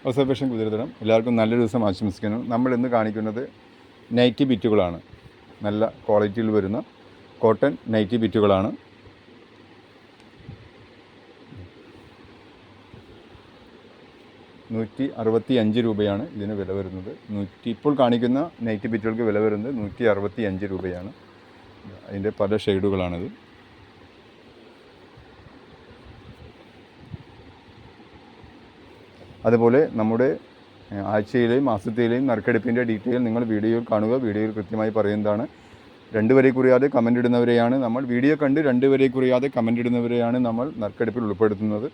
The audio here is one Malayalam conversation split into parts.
ഒബ്സർവേഷൻ കുതിരതരം എല്ലാവർക്കും നല്ലൊരു ദിവസം ആശംസിക്കുന്നു. നമ്മൾ ഇന്ന് കാണിക്കുന്നത് നൈറ്റി ബിറ്റുകളാണ്. നല്ല ക്വാളിറ്റിയിൽ വരുന്ന കോട്ടൺ നൈറ്റി ബിറ്റുകളാണ്. ₹165 ഇതിന് വില വരുന്നത്. ഇപ്പോൾ കാണിക്കുന്ന നൈറ്റി ബിറ്റുകൾക്ക് വില വരുന്നത് ₹165. അതിൻ്റെ പല ഷെയ്ഡുകളാണിത്. അതുപോലെ നമ്മുടെ ആഴ്ചയിലെയും മാസത്തിലെയും നറുക്കെടുപ്പിൻ്റെ ഡീറ്റെയിൽ നിങ്ങൾ വീഡിയോയിൽ കാണുക. വീഡിയോയിൽ കൃത്യമായി പറയുന്നതാണ്. 2 വരെ കുറിയാതെ കമൻ്റ് ഇടുന്നവരെയാണ് നമ്മൾ വീഡിയോ കണ്ട് 2 വരെ കുറിയാതെ കമൻ്റ് ഇടുന്നവരെയാണ് നമ്മൾ നറുക്കെടുപ്പിൽ ഉൾപ്പെടുത്തുന്നത്.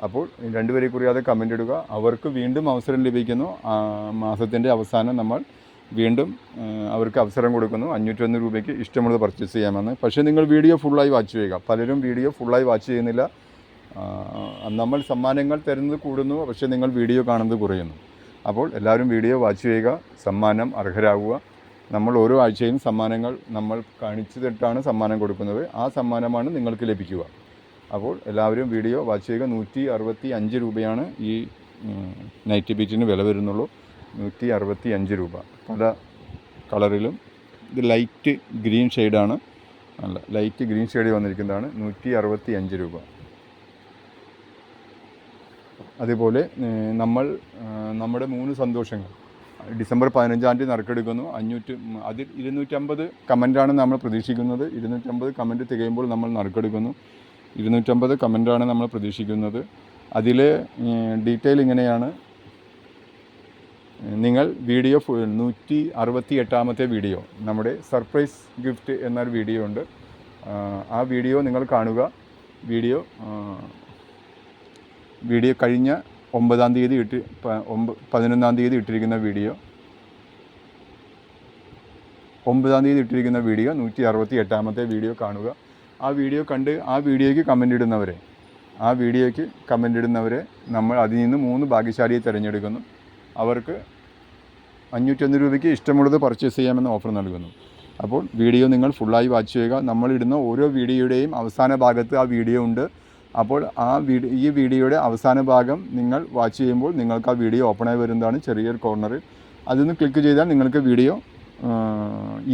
അപ്പോൾ 2 വരെ കുറിയാതെ കമൻ്റ് ഇടുക. അവർക്ക് വീണ്ടും അവസരം ലഭിക്കുന്നു. മാസത്തിൻ്റെ അവസാനം നമ്മൾ വീണ്ടും അവർക്ക് അവസരം കൊടുക്കുന്നു. ₹501 ഇഷ്ടമുള്ളത് പർച്ചേസ് ചെയ്യാമെന്ന്. പക്ഷേ നിങ്ങൾ വീഡിയോ ഫുള്ളായി വാച്ച് ചെയ്യുക. പലരും വീഡിയോ ഫുള്ളായി വാച്ച് ചെയ്യുന്നില്ല. നമ്മൾ സമ്മാനങ്ങൾ തരുന്നത് കൂടുന്നു, പക്ഷേ നിങ്ങൾ വീഡിയോ കാണുന്നത് കുറയുന്നു. അപ്പോൾ എല്ലാവരും വീഡിയോ വാച്ച് ചെയ്യുക, സമ്മാനം അർഹരാകുക. നമ്മൾ ഓരോ ആഴ്ചയും സമ്മാനങ്ങൾ നമ്മൾ കാണിച്ചിട്ടാണ് സമ്മാനം കൊടുക്കുന്നത്. ആ സമ്മാനമാണ് നിങ്ങൾക്ക് ലഭിക്കുക. അപ്പോൾ എല്ലാവരും വീഡിയോ വാച്ച് ചെയ്യുക. ₹165 ഈ നൈറ്റി ബീറ്റിന് വില വരുന്നുള്ളൂ. ₹165 പല കളറിലും. ഇത് ലൈറ്റ് ഗ്രീൻ ഷെയ്ഡാണ്. നല്ല ലൈറ്റ് ഗ്രീൻ ഷെയ്ഡ് വന്നിരിക്കുന്നതാണ്. ₹165. അതുപോലെ നമ്മൾ നമ്മുടെ 3 സന്തോഷങ്ങൾ ഡിസംബർ 15 നറുക്കെടുക്കുന്നു. അതിൽ 250 കമൻറ്റാണ് നമ്മൾ പ്രതീക്ഷിക്കുന്നത്. 250 കമൻറ്റ് തികയുമ്പോൾ നമ്മൾ നറുക്കെടുക്കുന്നു. 250 കമൻറ്റാണ് നമ്മൾ പ്രതീക്ഷിക്കുന്നത്. അതിൽ ഡീറ്റെയിൽ ഇങ്ങനെയാണ്. നിങ്ങൾ വീഡിയോ 168 വീഡിയോ, നമ്മുടെ സർപ്രൈസ് ഗിഫ്റ്റ് എന്നൊരു വീഡിയോ ഉണ്ട്. ആ വീഡിയോ നിങ്ങൾ കാണുക. വീഡിയോ കഴിഞ്ഞ 9-ാം തീയതി 11-ാം തീയതി ഇട്ടിരിക്കുന്ന വീഡിയോ 9-ാം തീയതി ഇട്ടിരിക്കുന്ന വീഡിയോ 168 വീഡിയോ കാണുക. ആ വീഡിയോ കണ്ട് ആ വീഡിയോയ്ക്ക് കമൻ്റ് ഇടുന്നവരെ നമ്മൾ അതിൽ നിന്ന് 3 ഭാഗ്യശാലിയെ തിരഞ്ഞെടുക്കുന്നു. അവർക്ക് ₹501 ഇഷ്ടമുള്ളത് പർച്ചേസ് ചെയ്യാമെന്ന് ഓഫർ നൽകുന്നു. അപ്പോൾ വീഡിയോ നിങ്ങൾ ഫുള്ളായി വാച്ച് ചെയ്യുക. നമ്മളിടുന്ന ഓരോ വീഡിയോയുടെയും അവസാന ഭാഗത്ത് ആ വീഡിയോ ഉണ്ട്. അപ്പോൾ ഈ വീഡിയോയുടെ അവസാന ഭാഗം നിങ്ങൾ വാച്ച് ചെയ്യുമ്പോൾ നിങ്ങൾക്ക് ആ വീഡിയോ ഓപ്പണായി വരുന്നതാണ്. ചെറിയൊരു കോർണറിൽ അതൊന്ന് ക്ലിക്ക് ചെയ്താൽ നിങ്ങൾക്ക് വീഡിയോ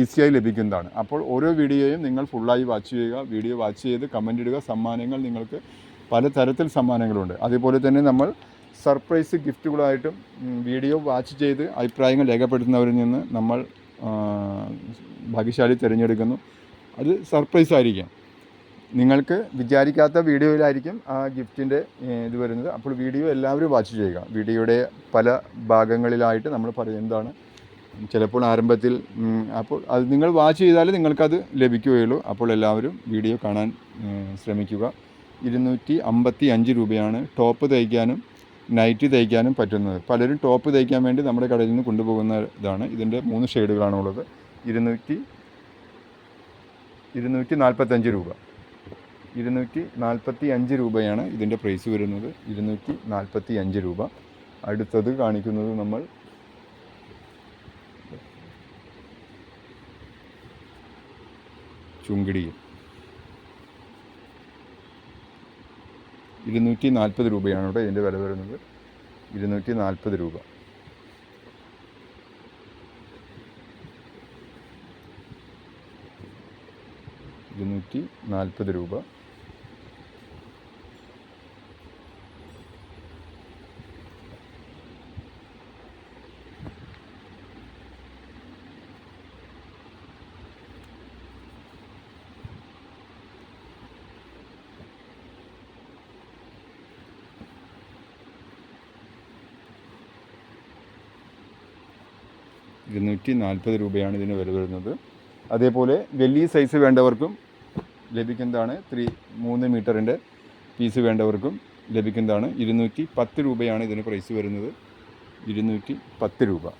ഈസിയായി ലഭിക്കുന്നതാണ്. അപ്പോൾ ഓരോ വീഡിയോയും നിങ്ങൾ ഫുള്ളായി വാച്ച് ചെയ്യുക. വീഡിയോ വാച്ച് ചെയ്ത് കമൻ്റ് ഇടുക. സമ്മാനങ്ങൾ നിങ്ങൾക്ക് പലതരത്തിൽ സമ്മാനങ്ങളുണ്ട്. അതുപോലെ തന്നെ നമ്മൾ സർപ്രൈസ് ഗിഫ്റ്റുകളായിട്ടും വീഡിയോ വാച്ച് ചെയ്ത് അഭിപ്രായങ്ങൾ രേഖപ്പെടുത്തുന്നവരിൽ നിന്ന് നമ്മൾ ഭാഗ്യശാലി തിരഞ്ഞെടുക്കുന്നു. അത് സർപ്രൈസ് ആയിരിക്കാം. നിങ്ങൾക്ക് വിചാരിക്കാത്ത വീഡിയോയിലായിരിക്കും ആ ഗിഫ്റ്റിൻ്റെ ഇത് വരുന്നത്. അപ്പോൾ വീഡിയോ എല്ലാവരും വാച്ച് ചെയ്യുക. വീഡിയോയുടെ പല ഭാഗങ്ങളിലായിട്ട് നമ്മൾ പറയുന്നതാണ്. ചിലപ്പോൾ ആരംഭത്തിൽ അപ്പോൾ അത് നിങ്ങൾ വാച്ച് ചെയ്താൽ നിങ്ങൾക്കത് ലഭിക്കുകയുള്ളൂ. അപ്പോൾ എല്ലാവരും വീഡിയോ കാണാൻ ശ്രമിക്കുക. ₹255 ടോപ്പ് തയ്ക്കാനും നൈറ്റി തയ്ക്കാനും പറ്റുന്നത്. പലരും ടോപ്പ് തയ്ക്കാൻ വേണ്ടി നമ്മുടെ കടയിൽ നിന്ന് കൊണ്ടുപോകുന്ന ഇതാണ്. ഇതിൻ്റെ 3 ഷെയ്ഡുകളാണുള്ളത്. ₹245 ₹245 ഇതിൻ്റെ പ്രൈസ് വരുന്നത്. ₹245. അടുത്തത് കാണിക്കുന്നത് നമ്മൾ ചുങ്കിടിയിൽ ₹240 ഇവിടെ ഇതിൻ്റെ വില വരുന്നത്. ₹240. ₹240. ₹240 ഇതിന് വില വരുന്നത്. അതേപോലെ വലിയ സൈസ് വേണ്ടവർക്കും ലഭിക്കുന്നതാണ്. 3 മീറ്ററിൻ്റെ പീസ് വേണ്ടവർക്കും ലഭിക്കുന്നതാണ്. ₹210 ഇതിന് പ്രൈസ് വരുന്നത്. ₹210.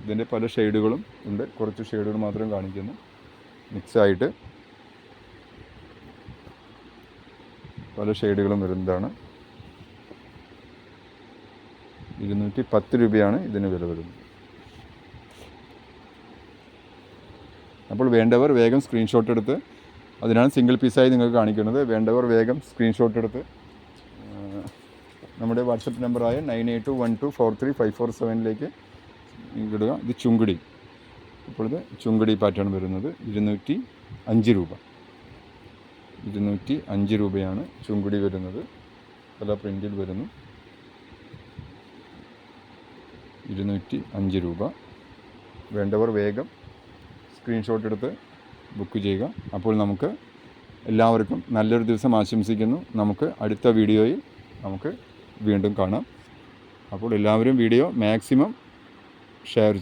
ഇതിൻ്റെ പല ഷെയ്ഡുകളും ഉണ്ട്. കുറച്ച് ഷെയ്ഡുകൾ മാത്രം കാണിക്കുന്നു. മിക്സായിട്ട് പല ഷെയ്ഡുകളും വരുന്നതാണ്. ₹210 ഇതിന് വില വരുന്നത്. അപ്പോൾ വേണ്ടവർ വേഗം സ്ക്രീൻഷോട്ട് എടുത്ത്, അതിനാണ് സിംഗിൾ പീസായി നിങ്ങൾക്ക് കാണിക്കുന്നത്. വേണ്ടവർ വേഗം സ്ക്രീൻഷോട്ട് എടുത്ത് നമ്മുടെ വാട്സപ്പ് നമ്പറായ 9821243547 ഇടുക. ഇത് ചുങ്കിടി. ഇപ്പോൾ ഇത് ചുങ്കിടി പാറ്റേൺ വരുന്നത് 205 രൂപ. 205 രൂപയാണ് ചുങ്കിടി വരുന്നത്. പല പ്രിൻറ്റിൽ വരുന്നു. 205 രൂപ. വേണ്ടവർ വേഗം സ്ക്രീൻഷോട്ട് എടുത്ത് ബുക്ക് ചെയ്യുക. അപ്പോൾ നമുക്ക് എല്ലാവർക്കും നല്ലൊരു ദിവസം ആശംസിക്കുന്നു. നമുക്ക് അടുത്ത വീഡിയോയിൽ നമുക്ക് വീണ്ടും കാണാം. അപ്പോൾ എല്ലാവരും വീഡിയോ മാക്സിമം ഷെയർ ചെയ്യുക.